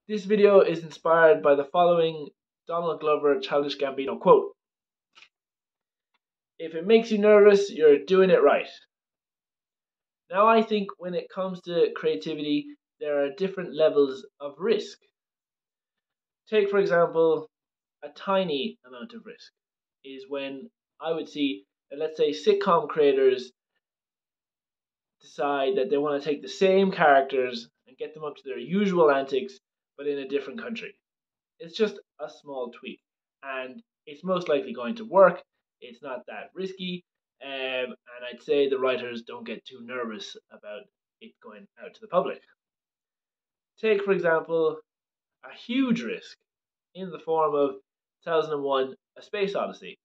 This video is inspired by the following Donald Glover Childish Gambino quote: "If it makes you nervous, you're doing it right." Now, I think when it comes to creativity, there are different levels of risk. Take, for example, a tiny amount of risk is when I would see, let's say, sitcom creators decide that they want to take the same characters and get them up to their usual antics, but in a different country. It's just a small tweak, and it's most likely going to work. It's not that risky, and I'd say the writers don't get too nervous about it going out to the public. Take, for example, a huge risk in the form of 2001 A Space Odyssey.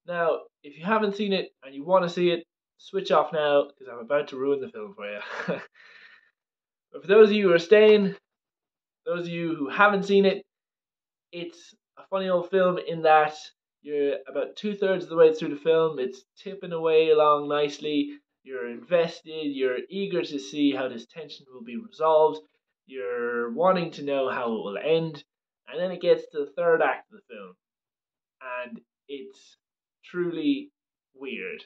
Now, if you haven't seen it and you want to see it, switch off now because I'm about to ruin the film for you. But for those of you who are staying, those of you who haven't seen it, it's a funny old film in that you're about 2/3 of the way through the film. It's tipping away along nicely. You're invested. You're eager to see how this tension will be resolved. You're wanting to know how it will end. And then it gets to the third act of the film. And it's truly weird.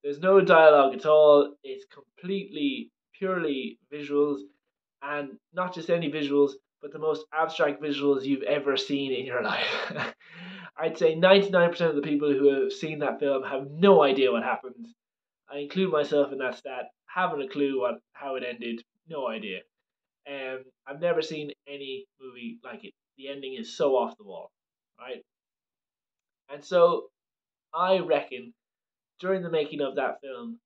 There's no dialogue at all. It's completely, purely visuals. And not just any visuals, but the most abstract visuals you've ever seen in your life. I'd say 99% of the people who have seen that film have no idea what happens. I include myself in that stat. Haven't a clue how it ended. No idea. I've never seen any movie like it. The ending is so off the wall, right? And so I reckon during the making of that film,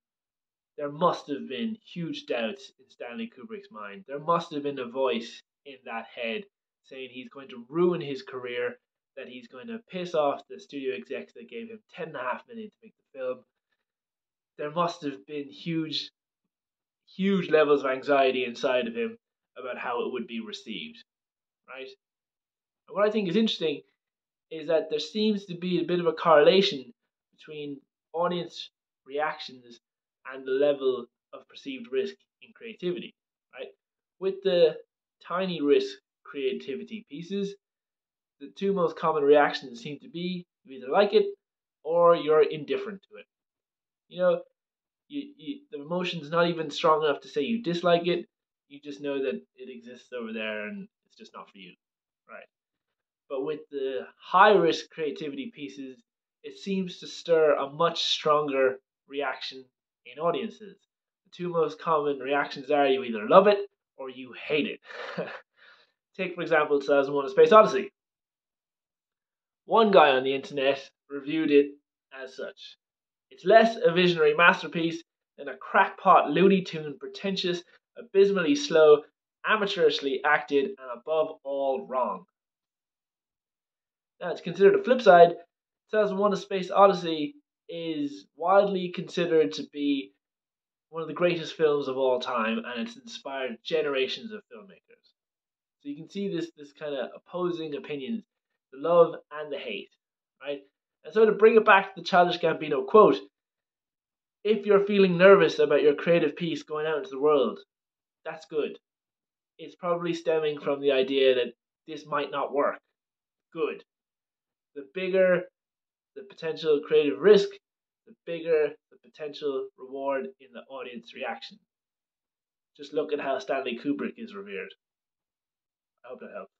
there must have been huge doubts in Stanley Kubrick's mind. There must have been a voice in that head saying he's going to ruin his career, that he's going to piss off the studio execs that gave him $10.5 million to make the film. There must have been huge, huge levels of anxiety inside of him about how it would be received, right? And what I think is interesting is that there seems to be a bit of a correlation between audience reactions and the level of perceived risk in creativity, right? With the tiny risk creativity pieces, the two most common reactions seem to be you either like it or you're indifferent to it. You know, the emotion's not even strong enough to say you dislike it. You just know that it exists over there and it's just not for you, right? But with the high risk creativity pieces, it seems to stir a much stronger reaction in audiences. The two most common reactions are you either love it or you hate it. Take, for example, 2001 A Space Odyssey. One guy on the internet reviewed it as such: "It's less a visionary masterpiece than a crackpot Looney Tune, pretentious, abysmally slow, amateurishly acted, and above all wrong." Now, to consider the flip side, 2001 A Space Odyssey is widely considered to be one of the greatest films of all time, and it's inspired generations of filmmakers. So you can see this kind of opposing opinions, the love and the hate, right? And so to bring it back to the Childish Gambino quote, if you're feeling nervous about your creative piece going out into the world, that's good. It's probably stemming from the idea that this might not work. Good. The bigger the potential creative risk, the bigger the potential reward in the audience reaction. Just look at how Stanley Kubrick is revered. I hope that helps.